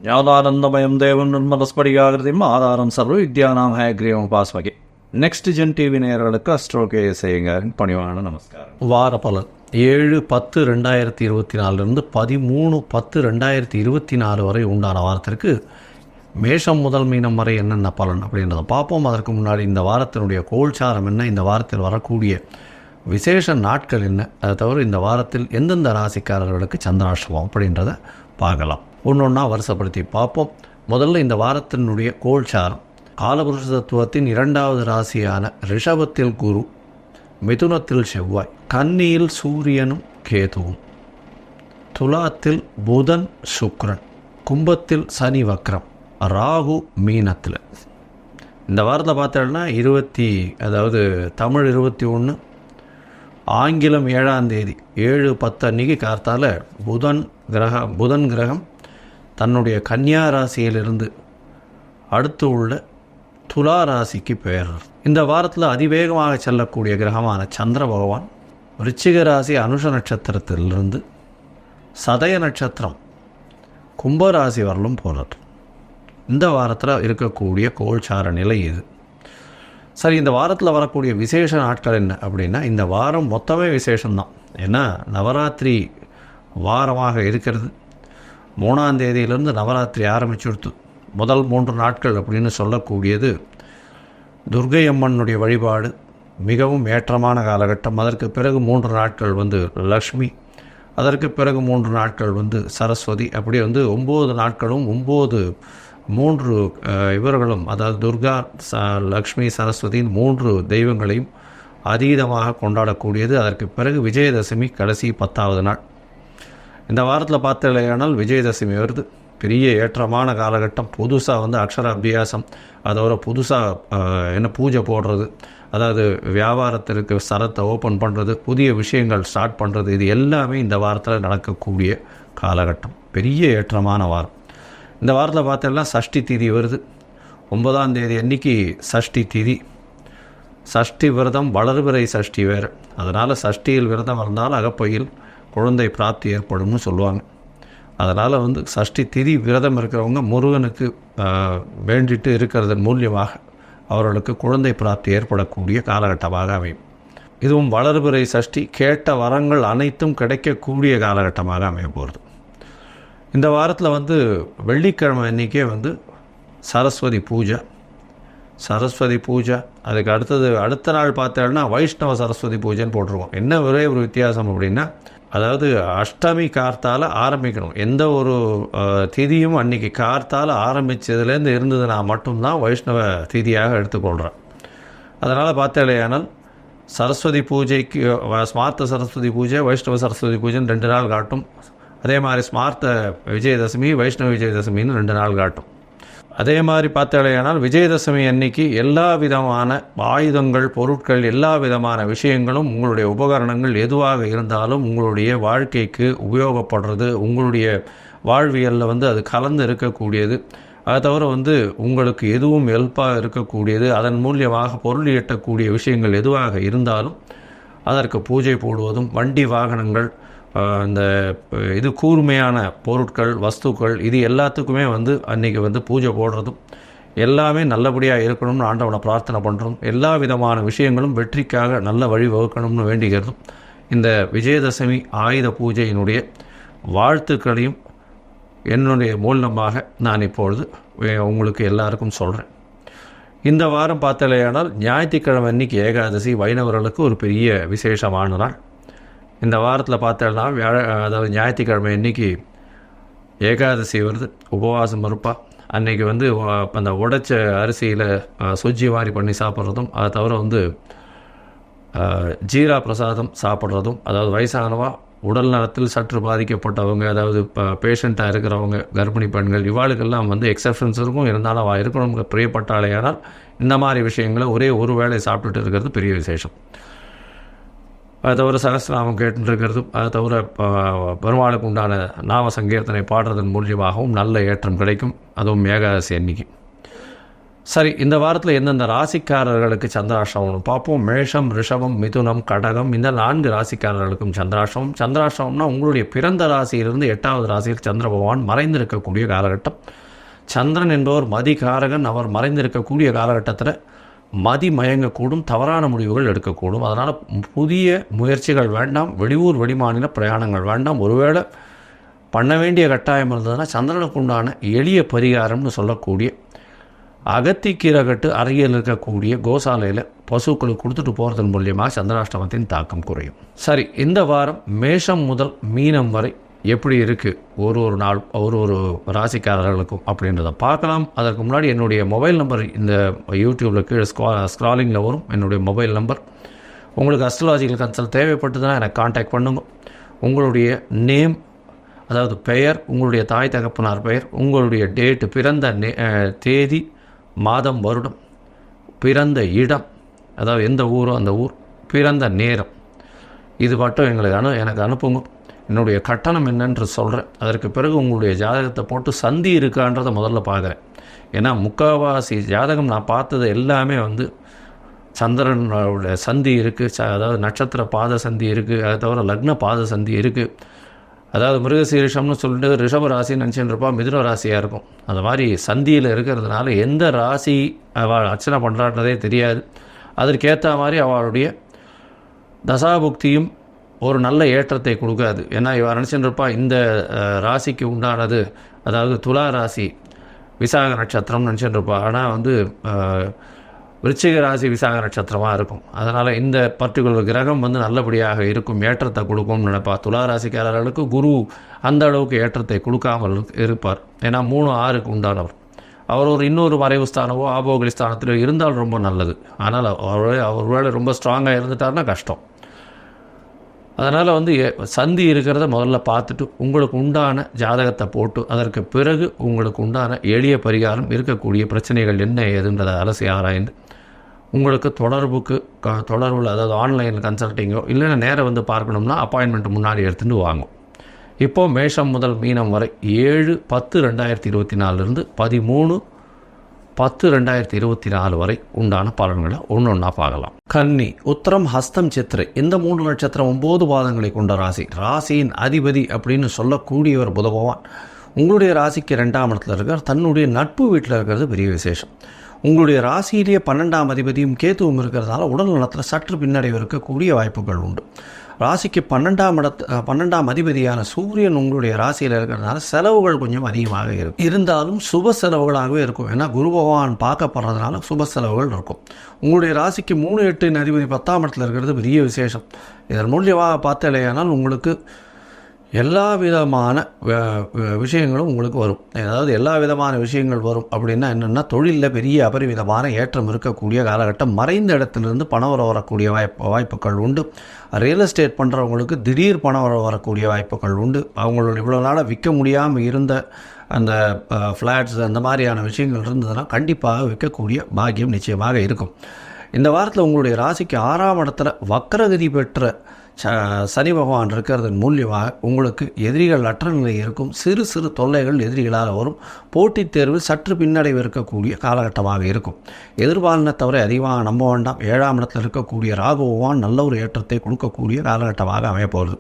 ஞானானந்தமயம் தேவன் நிர்மலஸ்படிகாகிருதியும் ஆதாரம் சர்வ வித்யானாம் ஹயக்ரீவம் பாஸ்மகே. நெக்ஸ்ட் ஜென் டிவி நேயர்களுக்கு அஸ்ட்ரோகே செய்யுங்க பணிவான நமஸ்காரம். வார பலன் 7/10/2024 13/10/2024 வரை உண்டான வாரத்திற்கு மேஷம் முதல் மீனம் வரை என்னென்ன பலன் அப்படின்றத பார்ப்போம். அதற்கு முன்னாடி இந்த வாரத்தினுடைய கோல்சாரம் என்ன, இந்த வாரத்தில் வரக்கூடிய விசேஷ நாட்கள் என்ன, அதை தவிர இந்த வாரத்தில் எந்தெந்த ராசிக்காரர்களுக்கு சந்திராஷ்டமம் அப்படின்றத பார்க்கலாம். ஒன்றொன்னா வருஷப்படுத்தி பார்ப்போம். முதல்ல இந்த வாரத்தினுடைய கோல்சாரம். காலபுருஷ தத்துவத்தின் 2வது ராசியான ரிஷபத்தில் குரு, மிதுனத்தில் செவ்வாய், கன்னியில் சூரியனும் கேதுவும், துலாத்தில் புதன் சுக்கிரன், கும்பத்தில் சனி வக்ரம், ராகு மீனத்தில். இந்த வாரத்தில் பார்த்தோம்னா தமிழ் 21, ஆங்கிலம் 7ஆம் தேதி 7/10 அன்றைக்கி கார்த்தால புதன் கிரகம் தன்னுடைய கன்னியா ராசியிலிருந்து அடுத்து உள்ள துலா ராசிக்கு பெயர்றார். இந்த வாரத்தில் அதிவேகமாக செல்லக்கூடிய கிரகமான சந்திர பகவான் விருச்சிக ராசி அனுஷ நட்சத்திரத்திலிருந்து சதய நட்சத்திரம் கும்பராசி வரலும் போனார். இந்த வாரத்தில் இருக்கக்கூடிய கோல்சார நிலை இது. சரி, இந்த வாரத்தில் வரக்கூடிய விசேஷ நாட்கள் என்ன அப்படின்னா, இந்த வாரம் மொத்தமே விசேஷம்தான். ஏன்னா நவராத்திரி வாரமாக இருக்கிறது. 3ஆம் தேதியிலிருந்து நவராத்திரி ஆரம்பிச்சுடுத்து. முதல் 3 நாட்கள் அப்படின்னு சொல்லக்கூடியது துர்க்கை அம்மனுடைய வழிபாடு மிகவும் ஏற்றமான காலகட்டம். அதற்கு பிறகு 3 நாட்கள் லக்ஷ்மி, அதற்கு பிறகு 3 நாட்கள் சரஸ்வதி. அப்படி 9 நாட்களும் 3 இவர்களும், அதாவது துர்கா, லக்ஷ்மி, சரஸ்வதியின் 3 தெய்வங்களையும் அதீதமாக கொண்டாடக்கூடியது. அதற்கு பிறகு விஜயதசமி கடைசி 10வது நாள். இந்த வாரத்தில் பார்த்தலையானால் விஜயதசமி வருது. பெரிய ஏற்றமான காலகட்டம். புதுசாக அக்ஷர அபியாசம், அதோட புதுசாக பூஜை போடுறது, அதாவது வியாபாரத்திற்கு சரத்தை ஓப்பன் பண்ணுறது, புதிய விஷயங்கள் ஸ்டார்ட் பண்ணுறது, இது எல்லாமே இந்த வாரத்தில் நடக்கக்கூடிய காலகட்டம். பெரிய ஏற்றமான வாரம். இந்த வாரத்தில் பார்த்தோம்னா சஷ்டி திதி வருது. 9ஆம் தேதி அன்னைக்கு சஷ்டி திதி. சஷ்டி விரதம் வளர்பிறை சஷ்டி வேறு. அதனால் சஷ்டியில் விரதம் இருந்தால் அகப்பையில் குழந்தை பிராப்தி ஏற்படும்னு சொல்லுவாங்க. அதனால் சஷ்டி திதி விரதம் இருக்கிறவங்க முருகனுக்கு வேண்டிட்டு இருக்கிறதன் மூலியமாக அவர்களுக்கு குழந்தை பிராப்தி ஏற்படக்கூடிய காலகட்டமாக அமையும். இதுவும் வளர்பிறை சஷ்டி, கேட்ட வரங்கள் அனைத்தும் கிடைக்கக்கூடிய காலகட்டமாக அமைய போகிறது. இந்த வாரத்தில் வெள்ளிக்கிழமை அன்றைக்கே சரஸ்வதி பூஜை. அதுக்கு அடுத்த நாள் பார்த்தோம்னா வைஷ்ணவ சரஸ்வதி பூஜைன்னு போட்டிருக்கோம். என்ன ஒரே ஒரு வித்தியாசம் அப்படின்னா, அதாவது அஷ்டமி கார்த்தால் ஆரம்பிக்கணும். எந்த ஒரு திதியும் அன்றைக்கி கார்த்தால் ஆரம்பித்ததுலேருந்து இருந்ததுன்னா மட்டும்தான் வைஷ்ணவ திதியாக எடுத்துக்கொள்கிறேன். அதனால் பார்த்தேலையானால் சரஸ்வதி பூஜைக்கு ஸ்மார்த்த சரஸ்வதி பூஜை, வைஷ்ணவ சரஸ்வதி பூஜைன்னு 2 நாள் காட்டும். அதே மாதிரி ஸ்மார்த்த விஜயதசமி, வைஷ்ணவ விஜயதசமின்னு 2 நாள் காட்டும். அதே மாதிரி பார்த்தாலேயானால் விஜயதசமி அன்னைக்கு எல்லா விதமான ஆயுதங்கள், பொருட்கள், எல்லா விதமான விஷயங்களும், உங்களுடைய உபகரணங்கள் எதுவாக இருந்தாலும் உங்களுடைய வாழ்க்கைக்கு உபயோகப்படுறது, உங்களுடைய வாழ்வியலில் அது கலந்து இருக்கக்கூடியது. அதை தவிர உங்களுக்கு எதுவும் ஹெல்ப்பாக இருக்கக்கூடியது, அதன் மூலியமாக பொருள் ஈட்டக்கூடிய விஷயங்கள் எதுவாக இருந்தாலும் அதற்கு பூஜை போடுவதும், வண்டி வாகனங்கள், இந்த கூர்மையான பொருட்கள், வஸ்துக்கள், இது எல்லாத்துக்குமே அன்றைக்கி பூஜை போடுறதும் எல்லாமே நல்லபடியாக இருக்கணும்னு ஆண்டவனை பிரார்த்தனை பண்ணுறோம். எல்லா விதமான விஷயங்களும் வெற்றிக்காக நல்ல வழி வகுக்கணும்னு வேண்டிக்கிறதும் இந்த விஜயதசமி ஆயுத பூஜையினுடைய வாழ்த்துக்களையும் என்னுடைய மூலமாக நான் இப்பொழுது உங்களுக்கு எல்லாருக்கும் சொல்கிறேன். இந்த வாரம் பார்த்தலையானால் ஞாயிற்றுக்கிழமை அன்றைக்கி ஏகாதசி வைணவர்களுக்கு ஒரு பெரிய விசேஷமான நாள். இந்த வாரத்தில் பார்த்தோம்னா அதாவது ஞாயிற்றுக்கிழமை அன்றைக்கி ஏகாதசி வருது. உபவாசம் இருப்பா. அன்றைக்கி அந்த உடைச்ச அரிசியில் சுஜ்ஜி மாதிரி பண்ணி சாப்பிட்றதும், அதை தவிர ஜீரா பிரசாதம் சாப்பிட்றதும், அதாவது வயசானவா, உடல் நலத்தில் சற்று பாதிக்கப்பட்டவங்க, அதாவது பேஷண்ட்டாக இருக்கிறவங்க, கர்ப்பிணி பெண்கள், இவாளுக்கெல்லாம் எக்ஸப்ஷன்ஸ் இருக்கும். இருந்தாலும் அவள் இருக்கணும் பிரியப்பட்டாலேயானால் இந்த மாதிரி விஷயங்களை ஒரே ஒரு வேளை சாப்பிட்டுட்டு இருக்கிறது பெரிய விசேஷம். அதை தவிர சகஸ்ரநாமம் கேட்டுருக்கிறதும், அதை தவிர பெருமாளுக்கு உண்டான நாம சங்கீர்த்தனை பாடுறதன் மூலியமாகவும் நல்ல ஏற்றம் கிடைக்கும். அதுவும் ஏகாதசி அன்னைக்கு. சரி, இந்த வாரத்தில் எந்தெந்த ராசிக்காரர்களுக்கு சந்திராஷ்டமம் பார்ப்போம். மேஷம், ரிஷபம், மிதுனம், கடகம், இந்த 4 ராசிக்காரர்களுக்கும் சந்திராஷ்டமம். சந்திராஷ்டமம்னா உங்களுடைய பிறந்த ராசியிலிருந்து 8வது ராசியில் சந்திர பகவான் மறைந்திருக்கக்கூடிய காலகட்டம். சந்திரன் என்பவர் மதிகாரகன். அவர் மறைந்திருக்கக்கூடிய காலகட்டத்தில் மதி மயங்கக்கூடும், தவறான முடிவுகள் எடுக்கக்கூடும். அதனால் புதிய முயற்சிகள் வேண்டாம், வெளியூர் வெளிமாநில பிரயாணங்கள் வேண்டாம். ஒருவேளை பண்ண வேண்டிய கட்டாயம் இருந்ததுன்னா சந்திரனுக்கு உண்டான எளிய பரிகாரம்னு சொல்லக்கூடிய அகத்திக்கீரை கட்டு அருகில் இருக்கக்கூடிய கோசாலையில் பசுக்களுக்கு கொடுத்துட்டு போகிறதன் மூலியமாக சந்திராஷ்டமத்தின் தாக்கம் குறையும். சரி, இந்த வாரம் மேஷம் முதல் மீனம் வரை எப்படி இருக்குது ஒரு நாள் ஒரு ராசிக்காரர்களுக்கும் அப்படின்றத பார்க்கலாம். அதற்கு முன்னாடி என்னுடைய மொபைல் நம்பர் இந்த யூடியூப்பில் கீழே ஸ்க்ராலிங்கில் வரும். என்னுடைய மொபைல் நம்பர். உங்களுக்கு அஸ்ட்ராலஜிக்கல் கன்சல்ட் தேவைப்பட்டதுன்னா எனக்கு காண்டாக்ட் பண்ணுங்க. உங்களுடைய நேம், அதாவது பெயர், உங்களுடைய தாய் தகப்பனார் பெயர், உங்களுடைய டேட்டு, பிறந்த தேதி, மாதம், வருடம், பிறந்த இடம், அதாவது எந்த ஊரோ அந்த ஊர், பிறந்த நேரம், இது மட்டும் எனக்கு அனுப்புங்க. என்னுடைய கட்டணம் என்னென்று சொல்கிறேன். அதற்கு பிறகு உங்களுடைய ஜாதகத்தை போட்டு சந்தி இருக்கான்றதை முதல்ல பார்க்குறேன். ஏன்னா முக்கால்வாசி ஜாதகம் நான் பார்த்தது எல்லாமே சந்திரனோட சந்தி இருக்குது, அதாவது நட்சத்திர பாத சந்தி இருக்குது, அதை தவிர லக்ன பாத சந்தி இருக்குது. அதாவது மிருகசீரிஷம்னு சொல்லிட்டு ரிஷப ராசின்னு நினச்சிட்டுருப்பா, மிதுன ராசியாக இருக்கும். அந்த மாதிரி சந்தியில் இருக்கிறதுனால எந்த ராசி அவள் அர்ச்சனை பண்ணுறான்றதே தெரியாது. அதற்கேற்ற மாதிரி அவளுடைய தசாபுக்தியும் ஒரு நல்ல ஏற்றத்தை கொடுக்காது. ஏன்னா இவள் நினச்சிட்டுருப்பா இந்த ராசிக்கு உண்டானது, அதாவது துலா ராசி விசாக நட்சத்திரம்னு நினச்சிட்டுருப்பா. ஆனால் விருச்சிக ராசி விசாக நட்சத்திரமாக இருக்கும். அதனால் இந்த பர்டிகுலர் கிரகம் நல்லபடியாக இருக்கும், ஏற்றத்தை கொடுக்கும்னு நினைப்பார். துலா ராசிக்காரர்களுக்கு குரு அந்த அளவுக்கு ஏற்றத்தை கொடுக்காமல் இருப்பார். ஏன்னா 3, 6க்கு உண்டானவர். அவர் இன்னொரு மறைவு ஸ்தானமோ ஆபோகலி ஸ்தானத்தில் இருந்தால் ரொம்ப நல்லது. ஆனால் அவர் வேலை ரொம்ப ஸ்ட்ராங்காக இருந்துட்டார்னா கஷ்டம். அதனால் சந்தி இருக்கிறத முதல்ல பார்த்துட்டு உங்களுக்கு உண்டான ஜாதகத்தை போட்டு அதற்கு பிறகு உங்களுக்கு உண்டான எளிய பரிகாரம், இருக்கக்கூடிய பிரச்சனைகள் என்ன ஏதுன்றதை அலசி ஆராய்ந்து உங்களுக்கு தொடர்பில், அதாவது ஆன்லைன் கன்சல்ட்டிங்கோ இல்லைன்னா நேரம் பார்க்கணும்னா அப்பாயின்மெண்ட் முன்னாடி எடுத்துகிட்டு வாங்கும். இப்போது மேஷம் முதல் மீனம் வரை 7/10/2024 13/10/2024 வரை உண்டான பலன்களை ஒன்றா பார்க்கலாம். கன்னி, உத்திரம், ஹஸ்தம், சித்திரை, இந்த 3 நட்சத்திரம் 9 பாதங்களை கொண்ட ராசியின் அதிபதி அப்படின்னு சொல்லக்கூடியவர் புத பகவான் உங்களுடைய ராசிக்கு 2ஆம் இடத்துல இருக்கார். தன்னுடைய நட்பு வீட்டில் இருக்கிறது பெரிய விசேஷம். உங்களுடைய ராசியிலேயே 12ஆம் அதிபதியும் கேத்துவும் இருக்கிறதால உடல் நலத்தில் சற்று பின்னடைவு இருக்கக்கூடிய வாய்ப்புகள் உண்டு. ராசிக்கு 12ஆம் அதிபதியான சூரியன் உங்களுடைய ராசியில் இருக்கிறதுனால செலவுகள் கொஞ்சம் அதிகமாக இருக்கும். இருந்தாலும் சுப செலவுகளாகவே இருக்கும். ஏன்னா குரு பகவான் பார்க்கப்படுறதுனால சுப செலவுகள் இருக்கும். உங்களுடைய ராசிக்கு 3, 8 அதிபதி 10ஆம் இடத்துல இருக்கிறது பெரிய விசேஷம். இதன் மூலியமாக பார்த்தாலேயானால் உங்களுக்கு எல்லா விதமான விஷயங்களும் உங்களுக்கு வரும். அதாவது எல்லா விதமான விஷயங்கள் வரும் அப்படின்னா என்னென்னா, தொழிலில் பெரிய அபரிவிதமான ஏற்றம் இருக்கக்கூடிய காலகட்டம். மறைந்த இடத்துலேருந்து பணம் வரக்கூடிய வாய்ப்புகள் உண்டு. ரியல் எஸ்டேட் பண்ணுறவங்களுக்கு திடீர் பணம் வரக்கூடிய வாய்ப்புகள் உண்டு. அவங்களோட இவ்வளோ நாளாக விற்க முடியாமல் இருந்த அந்த ஃப்ளாட்ஸ் அந்த மாதிரியான விஷயங்கள் இருந்ததுன்னா கண்டிப்பாக விற்கக்கூடிய பாக்கியம் நிச்சயமாக இருக்கும். இந்த வாரத்தில் உங்களுடைய ராசிக்கு 6ஆம் இடத்துல வக்ரகதி பெற்ற சனி பகவான் இருக்கிறதன் மூலியமாக உங்களுக்கு எதிரிகள் அற்ற நிலை இருக்கும். சிறு சிறு தொல்லைகள் எதிரிகளால் வரும். போட்டித் தேர்வில் சற்று பின்னடைவு இருக்கக்கூடிய காலகட்டமாக இருக்கும். எதிர்பாலின தவிர அதிகமாக நம்ப வேண்டாம். 7ஆம் இடத்தில் இருக்கக்கூடிய ராகு பகவான் நல்ல ஒரு ஏற்றத்தை கொடுக்கக்கூடிய காலகட்டமாக அமையப்போகிறது.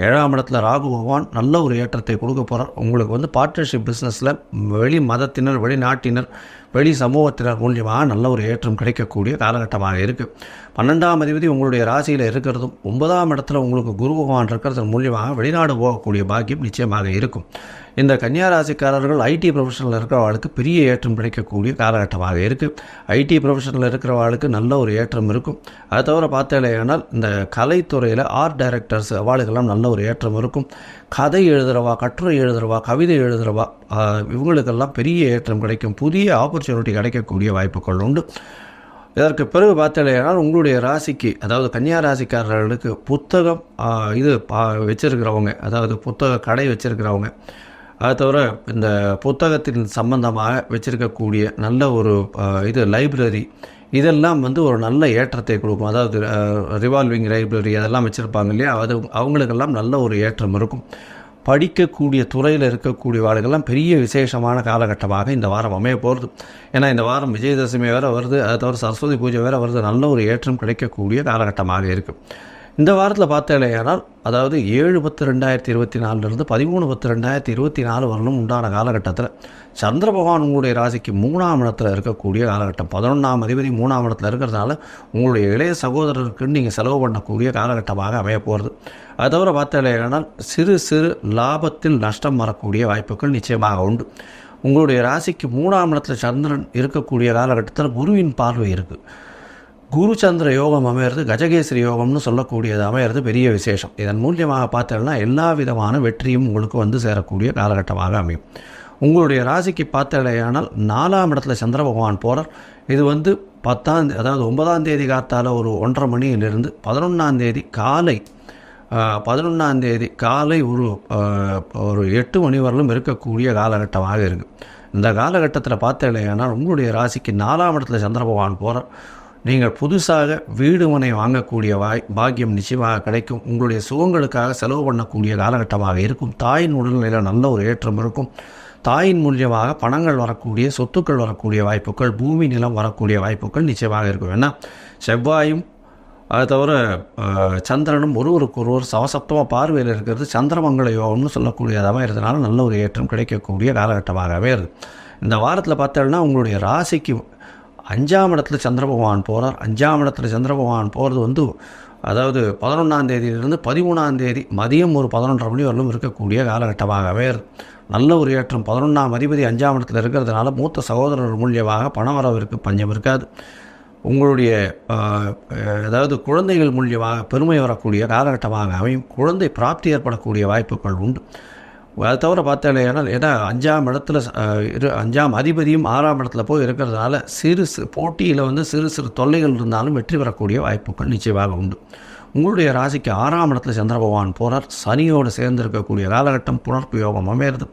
7ஆம் இடத்துல ராகு பகவான் நல்ல ஒரு ஏற்றத்தை கொடுக்க போகிறார். உங்களுக்கு பார்ட்னர்ஷிப் பிஸ்னஸில் வெளி மதத்தினர், வெளிநாட்டினர், வெளி சமூகத்தினர் மூலியமாக நல்ல ஒரு ஏற்றம் கிடைக்கக்கூடிய காலகட்டமாக இருக்குது. 12ஆம் அதிபதி உங்களுடைய ராசியில் இருக்கிறதும் 9ஆம் இடத்துல உங்களுக்கு குரு பகவான் இருக்கிறது மூலியமாக வெளிநாடு போகக்கூடிய பாக்கியம் நிச்சயமாக இருக்கும். இந்த கன்னியா ராசிக்காரர்கள் ஐடி ப்ரொஃபஷனில் இருக்கிறவர்களுக்கு பெரிய ஏற்றம் கிடைக்கக்கூடிய காலகட்டமாக இருக்குது. ஐடி ப்ரொஃபஷனில் இருக்கிறவர்களுக்கு நல்ல ஒரு ஏற்றம் இருக்கும். அதை தவிர பார்த்தாலேனால் இந்த கலைத்துறையில் ஆர்ட் டைரக்டர்ஸ் அவளுக்கெல்லாம் நல்ல ஒரு ஏற்றம் இருக்கும். கதை எழுதுகிறவா, கட்டுரை எழுதுகிறவா, கவிதை எழுதுகிறவா, இவங்களுக்கெல்லாம் பெரிய ஏற்றம் கிடைக்கும். புதிய ஆப்பர்ச்சுனிட்டி கிடைக்கக்கூடிய வாய்ப்புகள் உண்டு. இதற்கு பிறகு பார்த்தாலேனால் உங்களுடைய ராசிக்கு, அதாவது கன்னியா ராசிக்காரர்களுக்கு புத்தகம் வச்சுருக்கிறவங்க, அதாவது புத்தக கடை வச்சுருக்கிறவங்க, அதை தவிர இந்த புத்தகத்தின் சம்பந்தமாக வச்சுருக்கக்கூடிய நல்ல ஒரு லைப்ரரி, இதெல்லாம் ஒரு நல்ல ஏற்றத்தை கொடுக்கும். அதாவது ரிவால்விங் லைப்ரரி அதெல்லாம் வச்சுருப்பாங்க இல்லையா, அவங்களுக்கெல்லாம் நல்ல ஒரு ஏற்றம் இருக்கும். படிக்கக்கூடிய துறையில் இருக்கக்கூடிய வாழ்க்கெல்லாம் பெரிய விசேஷமான காலகட்டமாக இந்த வாரம் அமைய போகிறது. ஏன்னா இந்த வாரம் விஜயதசமி வேறு வருது, அதை தவிர சரஸ்வதி பூஜை வேறு வருது. நல்ல ஒரு ஏற்றம் கிடைக்கக்கூடிய காலகட்டமாக இருக்குது. இந்த வாரத்தில் பார்த்தாலேயானால், அதாவது 7/10/2024 13/10/2024 வரலும் உண்டான காலகட்டத்தில் சந்திர பகவான் உங்களுடைய ராசிக்கு 3ஆம் இடத்துல இருக்கக்கூடிய காலகட்டம். 11ஆம் அதிபதி 3ஆம் இடத்துல இருக்கிறதுனால உங்களுடைய இளைய சகோதரருக்கு நீங்கள் செலவு பண்ணக்கூடிய காலகட்டமாக அமைய போகிறது. அதை தவிர பார்த்தாலேயானால் சிறு சிறு லாபத்தில் நஷ்டம் வரக்கூடிய வாய்ப்புகள் நிச்சயமாக உண்டு. உங்களுடைய ராசிக்கு 3ஆம் இடத்துல சந்திரன் இருக்கக்கூடிய காலகட்டத்தில் குருவின் பார்வை இருக்குது. குரு சந்திர யோகம் அமையிறது, கஜகேசரி யோகம்னு சொல்லக்கூடியது அமையிறது பெரிய விசேஷம். இதன் மூலியமாக பார்த்தோம்னா எல்லா விதமான வெற்றியும் உங்களுக்கு வந்து சேரக்கூடிய காலகட்டமாக அமையும். உங்களுடைய ராசிக்கு பார்த்தலையானால் 4ஆம் இடத்துல சந்திர பகவான் போகிறார். இது வந்து 9ஆம் தேதி காத்தால் ஒரு 1:30 மணியிலிருந்து 11ஆம் தேதி காலை ஒரு 8 மணி வரலும் இருக்கக்கூடிய காலகட்டமாக இருக்குது. இந்த காலகட்டத்தில் பார்த்தலையானால் உங்களுடைய ராசிக்கு 4ஆம் இடத்துல சந்திர பகவான் போகிறார். நீங்கள் புதுசாக வீடு மனை வாங்கக்கூடிய பாக்கியம் நிச்சயமாக கிடைக்கும். உங்களுடைய சுகங்களுக்காக செலவு பண்ணக்கூடிய காலகட்டமாக இருக்கும். தாயின் உடல்நிலையில் நல்ல ஒரு ஏற்றம் இருக்கும். தாயின் மூலியமாக பணங்கள் வரக்கூடிய, சொத்துக்கள் வரக்கூடிய வாய்ப்புகள், பூமி நிலம் வரக்கூடிய வாய்ப்புகள் நிச்சயமாக இருக்கும். ஏன்னா செவ்வாயும் அதை தவிர சந்திரனும் ஒருவருக்கொருவர் சவசப்தமாக பார்வையில் இருக்கிறது சந்திரமங்கல யோகம்னு சொல்லக்கூடியதாக இருந்தனால நல்ல ஒரு ஏற்றம் கிடைக்கக்கூடிய காலகட்டமாகவே இருக்குது. இந்த வாரத்தில் பார்த்தோம்னா உங்களுடைய ராசிக்கு 5ஆம் இடத்துல சந்திர பகவான் போகிறார். 5ஆம் இடத்துல சந்திர பகவான் போகிறது வந்து அதாவது 11ஆம் தேதியிலிருந்து 13ஆம் தேதி மதியம் ஒரு 11:30 மணி வரலும் இருக்கக்கூடிய காலகட்டமாகவே நல்ல ஒரு ஏற்றம். 11ஆம் அதிபதி 5ஆம் இடத்துல இருக்கிறதுனால மூத்த சகோதரர் மூலியமாக பணவரவிற்கு பஞ்சம் இருக்காது. உங்களுடைய அதாவது குழந்தைகள் மூலியமாக பெருமை வரக்கூடிய காலகட்டமாக அமையும். குழந்தை பிராப்தி ஏற்படக்கூடிய வாய்ப்புகள் உண்டு. அதை தவிர பார்த்தாலேனால் ஏன்னா 5ஆம் அதிபதியும் 6ஆம் இடத்துல போய் இருக்கிறதுனால சிறு போட்டியில் வந்து சிறு சிறு தொல்லைகள் இருந்தாலும் வெற்றி பெறக்கூடிய வாய்ப்புகள் நிச்சயமாக உண்டு. உங்களுடைய ராசிக்கு 6ஆம் இடத்துல சந்திர பகவான் போகிறார். சனியோடு சேர்ந்து இருக்கக்கூடிய காலகட்டம் புணர்ப்பு யோகம் அமையிறது.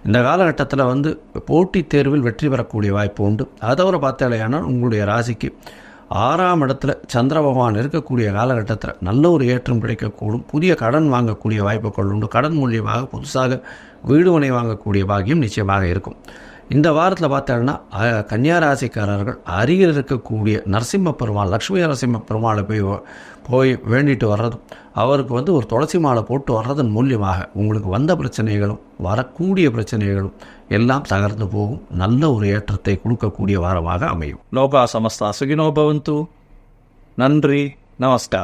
இந்த காலகட்டத்தில் வந்து போட்டித் தேர்வில் வெற்றி பெறக்கூடிய வாய்ப்பு உண்டு. அதை தவிர பார்த்தாலேயானால் உங்களுடைய ராசிக்கு 6ஆம் இடத்துல சந்திர பகவான் இருக்கக்கூடிய காலகட்டத்தில் நல்ல ஒரு ஏற்றம் கிடைக்கக்கூடும். புதிய கடன் வாங்கக்கூடிய வாய்ப்புகள் உண்டு. கடன் மூலியமாக புதுசாக வீடு மனை வாங்கக்கூடிய பாக்கியம் நிச்சயமாக இருக்கும். இந்த வாரத்தில் பார்த்தோம்னா கன்னியா ராசிக்காரர்கள் அருகில் இருக்கக்கூடிய நரசிம்ம பெருமாள், லக்ஷ்மி நரசிம்ம பெருமாளை போய் வேண்டிட்டு வர்றதும், அவருக்கு வந்து ஒரு துளசி மாலை போட்டு வர்றதன் மூலியமாக உங்களுக்கு வந்த பிரச்சனைகளும் வரக்கூடிய பிரச்சனைகளும் எல்லாம் தகர்ந்து போகும். நல்ல ஒரு ஏற்றத்தை கொடுக்கக்கூடிய வாரமாக அமையும். லோகா சமஸ்தா சுகினோ பவந்து. நன்றி, நமஸ்கார்.